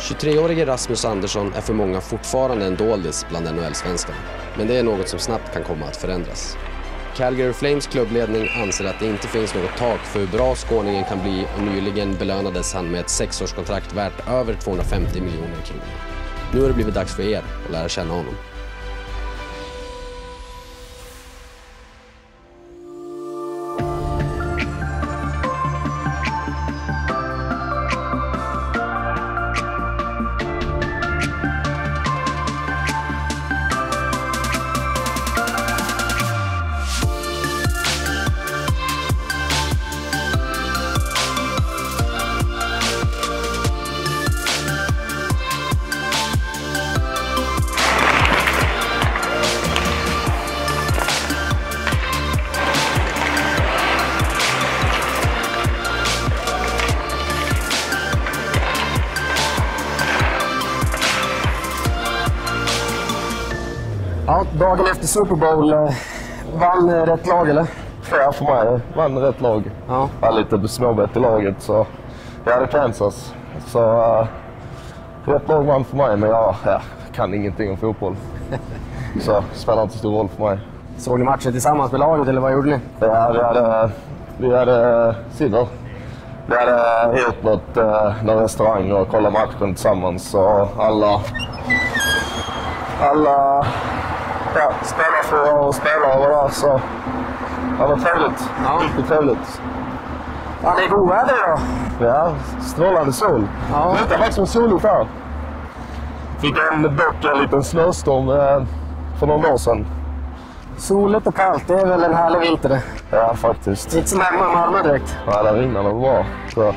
23-årige Rasmus Andersson är för många fortfarande en doldis bland NHL-svenskarna. Men det är något som snabbt kan komma att förändras. Calgary Flames klubbledning anser att det inte finns något tak för hur bra skåningen kan bli och nyligen belönades han med ett 6-årskontrakt värt över 250 miljoner kronor. Nu har det blivit dags för er att lära känna honom. Ja, dagen efter Super Bowl vann rätt lag, eller? Ja, för mig vann rätt lag. Ja. Jag var lite småbett i laget, så jag hade Kansas. Så rätt lag vann för mig, men jag kan ingenting om fotboll. Så det spelar inte stor roll för mig. Såg ni matchen tillsammans med laget, eller vad gjorde ni? Ja, vi hade silver. Vi hade hyrt någon restaurang och kollat matchen tillsammans. Så alla spelar för att spela och där, så det var trevligt. Ja. Riktigt trevligt. Ja, det är god väder då. Ja, strålande sol. Ja. Det var faktiskt en solig här. Fick en liten snöstorm för någon år sedan. Soligt och kallt, det är väl en härlig vinter det. Ja, faktiskt. Inte som hemma i Malmö direkt. Ja, där innan var bra. Så.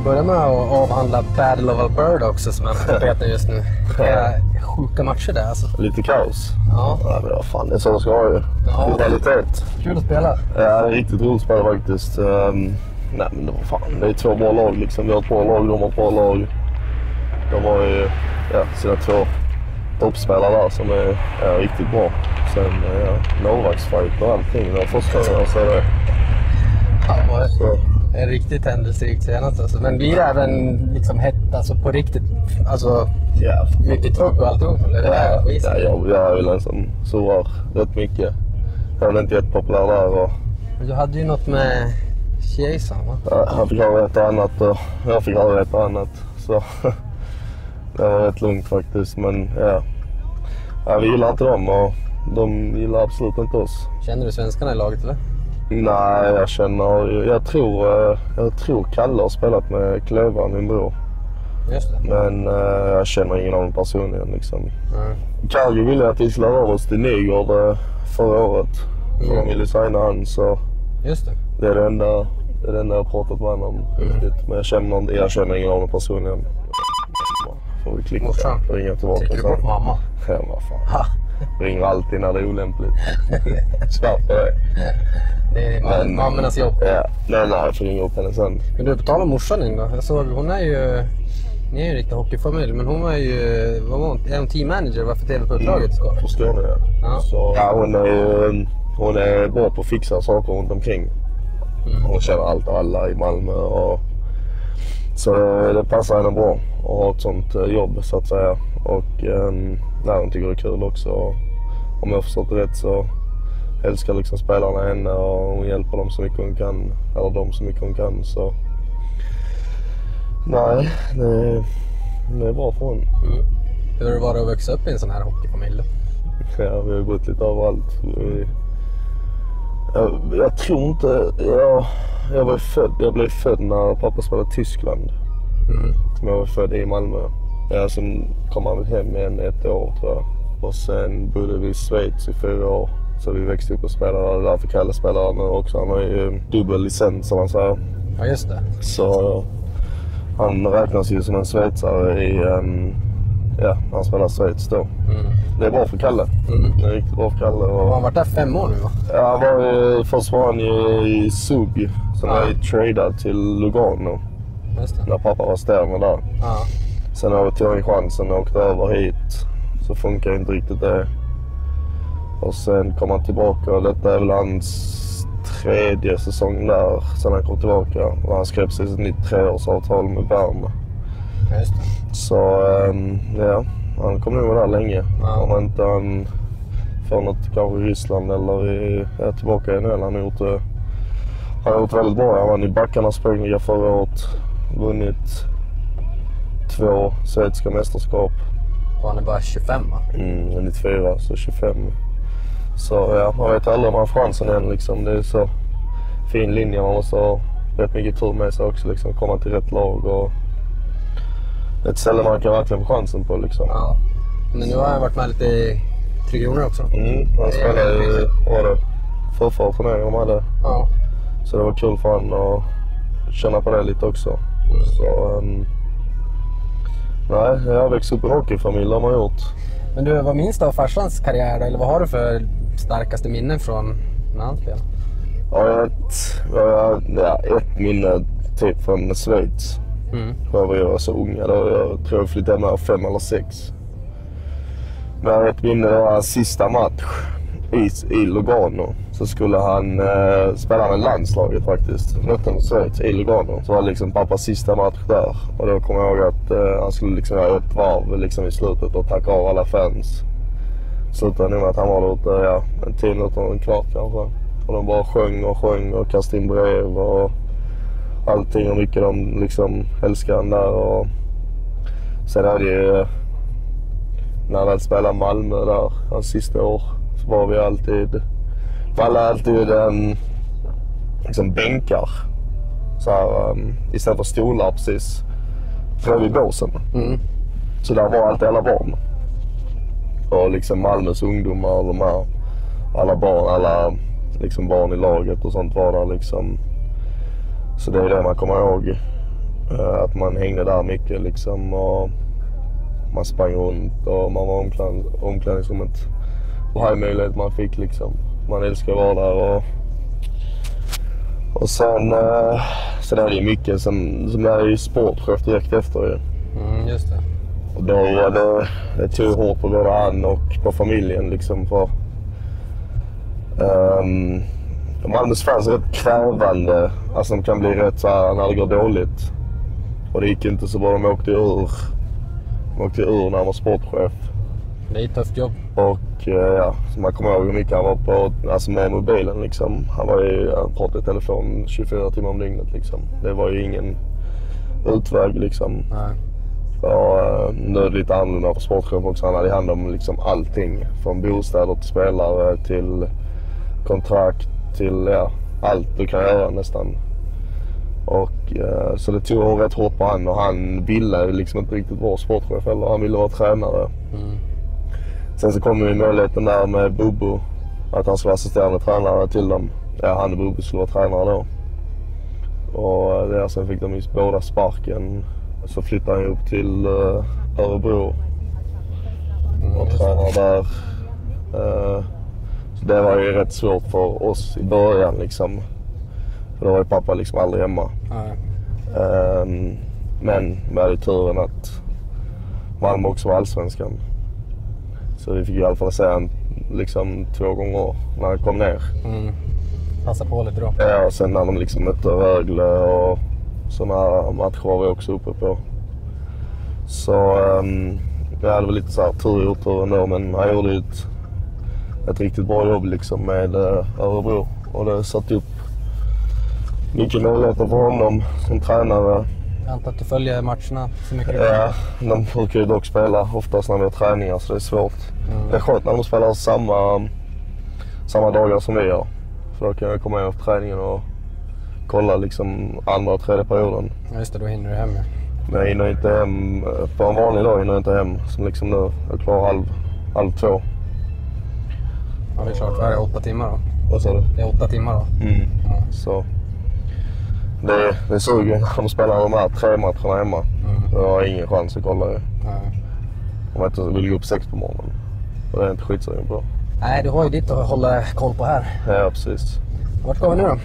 Börja med att avhandla Battle of Alberta också, som är på tapeten just nu. Det är sjuka matcher där alltså. Lite kaos. Ja. Ja, men vad fan, det är så det ska vara ju. Ja. Rivalitet. Kul att spela. Ja, det är riktigt roligt spel faktiskt. Nej, men det är två bra lag liksom. Vi har ett bra lag, de har ett bra lag. De har ju sina två toppspelare där som är riktigt bra. Sen Novaks-fight och allting. Det var första jag så det. Ja, det är riktigt händelserikt senast alltså. Men blir det även liksom hett alltså på riktigt? Alltså mycket tryck och alltihop? Jag vill nästan surrar rätt mycket. Jag är inte jättepopulär där. Och du hade ju något med Kejsan, va? Ja, han fick ha ett annat och jag fick ha ett annat. Så det var rätt lugnt faktiskt. Men vi gillar inte dem och de gillar absolut inte oss. Känner du svenskarna i laget eller? Nej, jag tror Kalle har spelat med Klöver, min bror. Just det. Men jag känner ingen av dem personligen liksom. Kalle ville att vi skulle röra oss till Nygård förra året. Och de ville signa han, så just det. Det är det enda jag har pratat med honom om riktigt. Men jag känner ingen av dem personligen. Får vi klicka och ringa tillbaka. Tycker du bort mamma? Ja, vad fan. Ringer alltid när det är olämpligt. Svart på det. Det är mammornas jobb. Ja, nej, jag får ringa upp henne sen. Men du, på tal om morsan din då. Jag såg, hon är ju... Ni är ju en riktig hockeyfamilj, men hon var ju... Är hon teammanager för TV-företaget i Skåne? På Skåne, ja. Så, hon är bra på att fixa saker runt omkring. Hon känner allt och alla i Malmö. Så det passar henne bra att ha ett sånt jobb, så att säga. Och hon tycker det är kul också. Om jag har förstått det rätt så älskar liksom spelarna henne och hon hjälper dem så mycket hon kan. Eller dem så mycket hon kan. Så nej, det är bra för hon. Hur har det varit att växa upp i en sån här hockeyfamilj? Ja, vi har gått lite överallt. Jag tror inte... Jag blev född när pappa spelade i Tyskland. Jag var född i Malmö. Sen kom han hem igen ett år, tror jag. Och sen bodde vi i Schweiz i 4 år. Så vi växte upp och spelade. Därför Kalle spelar nu också. Han har ju dubbel licens, som man säger. Ja, just det. Så han räknas ju som en schweizare i... han spelar Schweiz då. Det är bra för Kalle. Det är riktigt bra för Kalle. Har han varit där 5 år nu, va? Ja, först var han ju i Zug. Sen var jag tradad till Lugano. Just det. När pappa var stjärna där. Ja. Sen har vi tagit chansen och åkt över hit. Så funkar inte riktigt det. Och sen kom han tillbaka och detta är väl hans 3:e säsong där sen han kom tillbaka. Och han skrev sig ett nytt 3-årsavtal med Bern. Just det. Så ja, han kommer nog vara där länge. Ja. Om inte han får något kanske i Ryssland eller är tillbaka i NHL. Han har gjort väldigt bra. Han vann i backarnas poängliga förra året. Vunnit 2 svenska mästerskap. Och han är bara 25, va? 94, så 25. Så ja, man vet aldrig om han har chansen än liksom. Det är så fin linje. Man måste ha rätt mycket tur med sig också liksom. Komma till rätt lag och ett ställe man kan verkligen få chansen på liksom. Ja. Men nu har han varit med lite i Trygg-Junior också. Han spelade ju förra turneringen de hade. Ja. Så det var kul för han att känna på det lite också. Så nej, jag har växt upp i hockeyfamilj, har man gjort. Men du, vad minns du av farsans karriär då? Eller vad har du för starkaste minnen från när han spelade? Ja, ett minne typ från Schweiz. När vi var så unga. Då jag tror jag flyttade med 5 eller 6. Men ett minne var hans sista match i Lugano. Så skulle han spela med landslaget faktiskt. Mötte Schweiz i Lugano. Så var det liksom pappas sista match där. Och då kom jag ihåg att han skulle liksom göra ett varv liksom i slutet och tacka av alla fans. Slutade nog med att han var där ute, en 10 minuter och en kvart kanske. Och de bara sjöng och kastade in brev och allting och mycket de liksom älskade han där. Och sen hade ju när han spelade Malmö där hans sista år så var vi alltid liksom bänkar så här, istället för stolar precis bredvid båsen. Så där var alltid alla barn och liksom Malmös ungdomar och de här alla liksom barn i laget och sånt var där liksom. Så det är det man kommer ihåg, att man hängde där mycket liksom och man sprang runt och man var omklädningsrummet och hade möjlighet man fick liksom. Man älskar att vara där och sen så är det mycket som är ju sportchef direkt efter ju. Just det. Och då var det tog hårt på både han och på familjen liksom för Malmös fans är rätt krävande, alltså de kan bli rätt så här när det går dåligt. Och det gick inte så bra, de åkte ur när han var sportchef. Det är ett tufft jobb. Och så man kommer ihåg hur mycket han var på, alltså med mobilen liksom. Han pratade i telefon 24 timmar om dygnet liksom. Det var ju ingen utväg liksom. Nej. Och nu är det lite annorlunda för sportchef också. Han hade hand om liksom allting. Från bostäder till spelare till kontrakt till allt du kan göra nästan. Och så det tog rätt hårt på han och han ville liksom inte riktigt vara sportchef eller han ville vara tränare. Sen så kom ju möjligheten där med Bobo att han skulle vara assisterande tränare till dem. Han och Bobo skulle vara tränare då. Och där sen fick de ju båda sparken. Så flyttade han upp till Örebro och tränade där. Så det var ju rätt svårt för oss i början liksom. För då var ju pappa liksom aldrig hemma. Men vi hade turen att Malmö också var allsvenskan. Så vi fick i alla fall se han liksom 2 gånger när han kom ner. Passa på lite då. Ja, och sen när de liksom mötte Rögle och sådana matcher var vi också uppe på. Så jag hade väl lite så här tur i oturen då, men han gjorde ett riktigt bra jobb liksom med Örebro. Och det satt upp mycket möjligheter för honom som tränare. Jag antar att du följer matcherna så mycket. Ja, de brukar ju dock spela oftast när vi har träningar så det är svårt. Det är skönt när de spelar samma dagar som vi gör. För då kan jag komma in på träningen och kolla liksom andra och tredje perioden. Ja just det, då hinner du hem. Men jag hinner inte hem, på en vanlig dag hinner jag inte hem som liksom nu. Jag klarar halv 2. Ja det är klart, det är 8 timmar då. Vad sa du? Det är 8 timmar då. Ja. Så det suger när de spelar de här 3 matcherna hemma. Jag har ingen chans att kolla det. Om jag inte vill gå upp 6 på morgonen. Och det är inte skitsugen på. Nej, du har ju ditt att hålla koll på här. Ja, precis. Vart ska vi nu då?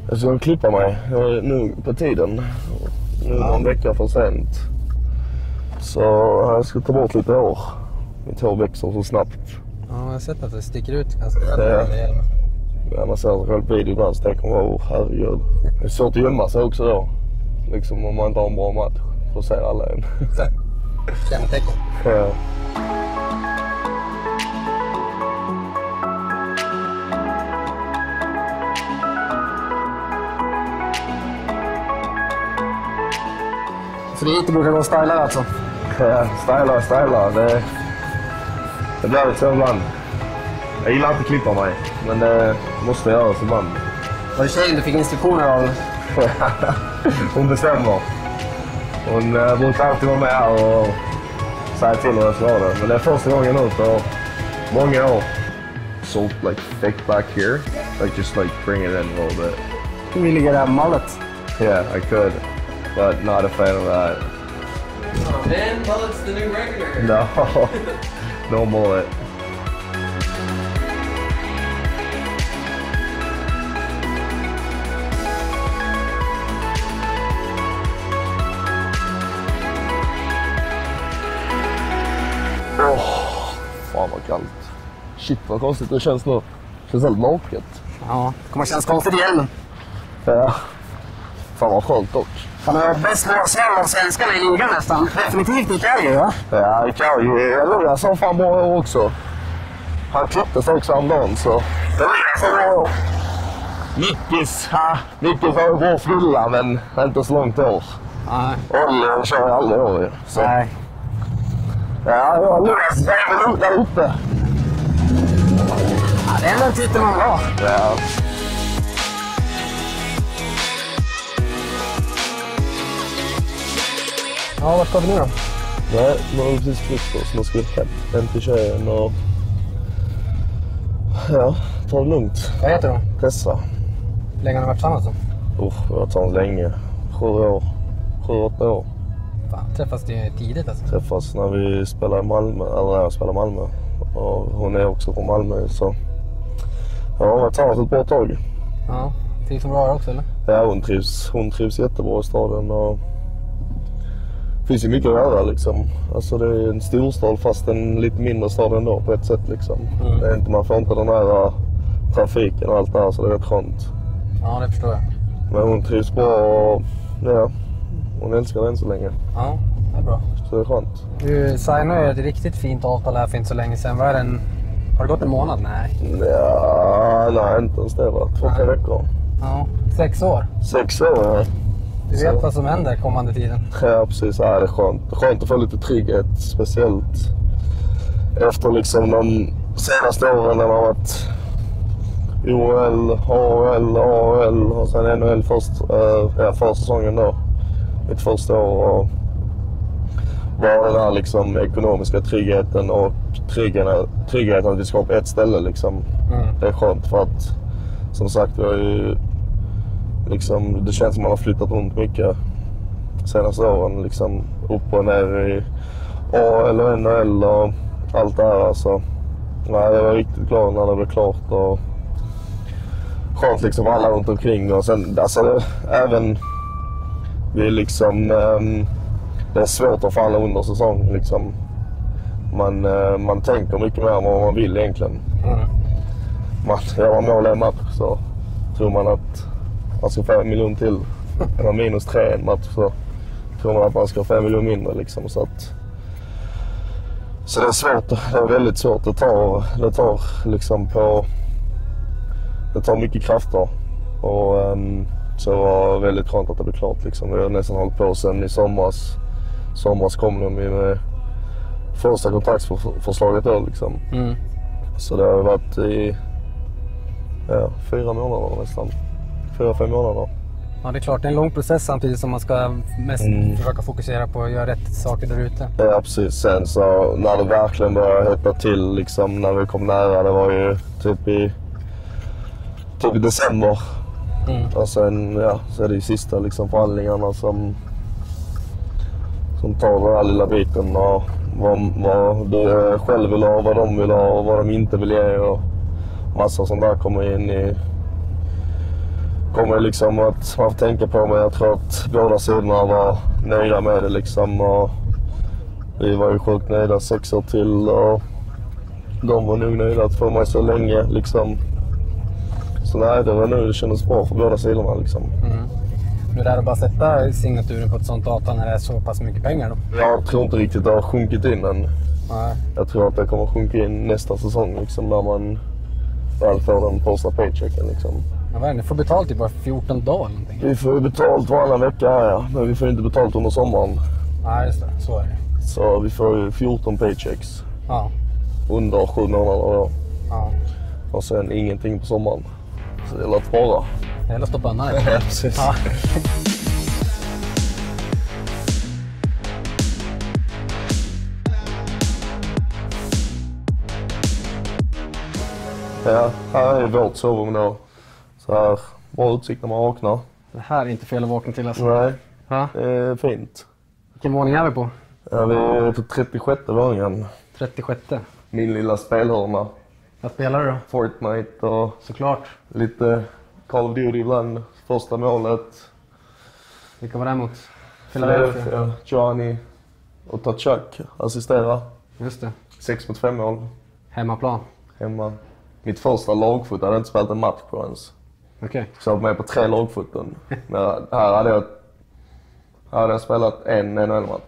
Jag ska klippa mig. Jag är nu på tiden. Nu är någon vecka för sent. Så jag ska ta bort lite hår. Mitt hår växer så snabbt. Ja, jag har sett att det sticker ut ganska Ja. väl. När man ser sig själv på video ibland så tänker man, herregud. Det är svårt att gömma sig också då. Liksom om man inte har en bra match. Då ser alla en. Kännetecken. Ja. Så det inte brukar gå stylar alltså? Ja, stylar. Det blir lite så ibland. Jag gillar inte att klippa mig, men det måste jag göra ibland. Var det tjejen du fick instruktioner av? Hon bestämmer. Hon brukar alltid vara med här och säga till hur jag ska ha det. Men det är första gången nu på många år. So like fake back here, like just like bring it in a little bit. Du vill ligga där med mullet. Yeah, I could, but not a fan of that. Oh man, mullet's the new regular. No mullet. Fan vad kallt. Shit vad konstigt det känns nu. Det känns helt naket. Ja, det kommer kännas konstigt igen. Ja. Fan vad skönt dock. Han är bäst målsägare av svenskarna i ligan nästan. Definitivt i Calgary, va? Ja, i Calgary. Jag sa fan bra år också. Han klipptes också häromdagen så... Det var så bra. Nickis har ju bra frilla men inte så långt år. Nej. Olli kör jag aldrig år ju. Så. Nej. Ja, jag Lukas är väl där uppe. Ja, det är den titeln man vill ha. Ja. Ja, vart ska vi nu då? Nej, nu har vi precis flytt oss. Nu ska vi hem till tjejen och... Ja, ta det lugnt. Vad heter hon? Tessa. Hur länge har ni varit tillsammans då? Vi har varit tillsammans länge. 7-8 år. Fan, träffas det tidigt alltså? Träffas när vi spelar i Malmö, eller när jag spelar i Malmö. Och hon är också från Malmö så... Ja, vi har varit tillsammans ett bra tag. Ja, trivs hon bra här också eller? Ja, hon trivs jättebra i staden och... Det finns ju mycket att göra liksom. Alltså det är en storstad fast en lite mindre stad ändå på ett sätt liksom. Det är inte, man får inte den här trafiken och allt det här så det är rätt skönt. Ja, det förstår jag. Men hon trivs bra och ja, hon älskar den så länge. Ja, det är bra. Så det är skönt. Du signade ju ett riktigt fint avtal här för inte så länge sedan. Vad är den? Har det gått en månad? Nej. Ja, nej inte ens det va. 2-3 veckor. Ja, 6 år. 6 år ja. Du vet vad som händer kommande tiden. Ja precis, ja, det är skönt. Det är skönt att få lite trygghet, speciellt efter liksom de senaste åren när man har varit OL, AHL och sen NHL första säsongen då. Mitt första år och bara den här liksom ekonomiska tryggheten och tryggheten att vi ska på ett ställe liksom. Det är skönt för att som sagt vi har ju liksom, det känns som man har flyttat runt mycket senaste åren liksom upp och ner i AHL och NHL och allt det här alltså. Nej, jag var riktigt glad när det blev klart och skönt liksom alla runt omkring och sen alltså även vi liksom det är svårt att falla under säsong liksom. Man tänker mycket mer än vad man vill egentligen. Man gör mål en match så tror man att man ska få 1 miljon till. Eller -3 en match så tror man att man ska få 5 miljoner mindre liksom så att så det är svårt, det är väldigt svårt. Det tar liksom på, det tar mycket krafter och så det var väldigt skönt att det blev klart liksom. Vi har nästan hållit på sen i somras kom de med första kontraktsförslaget då liksom. Så det har varit i 4 månader nästan. 4-5 månader. Ja, det är klart. Det är en lång process samtidigt som man ska mest försöka fokusera på att göra rätt saker där ute. Ja, precis. Sen så när det verkligen började hetta till, liksom, när vi kom nära, det var ju typ i december. Och sen så är det ju sista liksom, förhandlingarna som tar den här lilla biten och vad du själv vill ha, vad de vill ha och vad de inte vill ge och massa sånt där kommer in i. Kommer liksom att man får tänka på, men jag tror att båda sidorna var nöjda med det liksom och vi var ju sjukt nöjda 6 år till och de var nog nöjda att få mig så länge liksom. Så nej, det var nu det kändes bra för båda sidorna liksom. Det där att bara sätta signaturen på ett sånt avtal när det är så pass mycket pengar då? Jag tror inte riktigt det har sjunkit in än. Nej. Jag tror att det kommer sjunka in nästa säsong liksom, när man väl får den första paychecken liksom. Ja, vad är det? Ni får betalt i bara 14 dagar eller någonting? Vi får ju betalt varannan vecka här, ja. Men vi får inte betalt under sommaren. Nej, just det. Så är det. Så vi får ju 14 paychecks Ja. under 7 månader då. Ja. Och sen ingenting på sommaren. Så det är lätt bra. Det gäller att stoppa undan det. Ja, precis. Ja. Ja, här är vårt sovrum då. Så här, bra utsikt när man vaknar. Det här är inte fel att vakna till alltså. Nej, Ja. det är fint. Vilken våning är vi på? Ja, vi är på 36:e våningen. 36. Min lilla spelhörna. Vad spelar du då? Fortnite och Såklart. lite Call of Duty ibland. Första målet. Vilka var det mot? Philadelphia. Johnny och Tachak assistera. Just det. 6-5 mål Hemmaplan. hemma. Mitt första lagfot, jag hade inte spelat en match på ens. Okej. Så jag var med på 3 lagfoten. Men här hade jag spelat en NHL-match.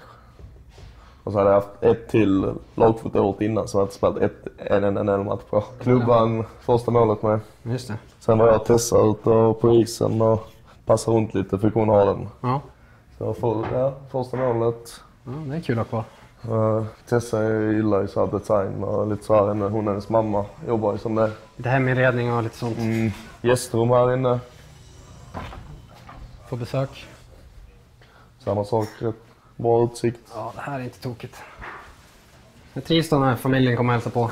Och så hade jag haft ett till lagfot året innan, så jag hade spelat en NHL-match på klubban, första målet med. Just det. Sen var jag testad ute på isen och passade runt lite, fick hon ha den. Ja. Så första målet. Ja, det är kul att ha kvar. Tessa gillar ju så här design och lite så här, hon och hennes mamma jobbar ju som det. Lite heminredning och lite sånt. Gästrum här inne, Få besök. samma sak, rätt bra utsikt. Ja, det här är inte tokigt. Jag trivs då när familjen kommer och hälsa på.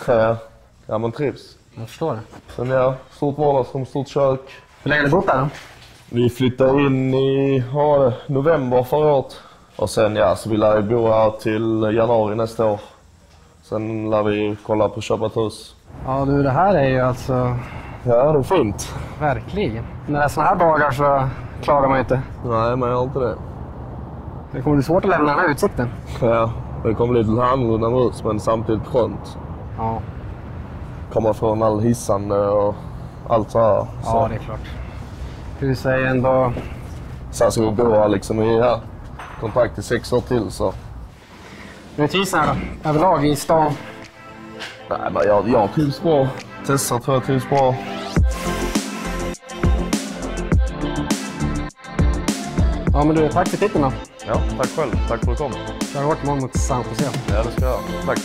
Ja, man trivs. Jag förstår det. Sen ja, stort vardagsrum, stort kök. Hur länge har du bott där då? Vi flyttade in i november förra året. Och sen ja, så vi lär bo här till januari nästa år. Sen lär vi kolla på att köpa ett hus. Ja du, det här är ju alltså Ja, det är fint. verkligen. När det är såna här dagar så klagar man ju inte. Nej, man gör inte det. Det kommer bli svårt att lämna den här utsikten. Ja, det kommer bli lite annorlunda hus, men samtidigt skönt. Ja, Komma från all hissande och allt så här. ja det är klart. Huset är ändå... Sen ska vi bo här liksom i kontrakt i 6 år till så. Du trivs här då? Överlag i stan? Nej, men jag trivs bra. Tessa tror jag trivs bra. Ja men du, tack för titeln då. Ja, tack själv. Tack för att du kom. Kör hårt imorgon mot San Jose. Ja, det ska jag. Tack.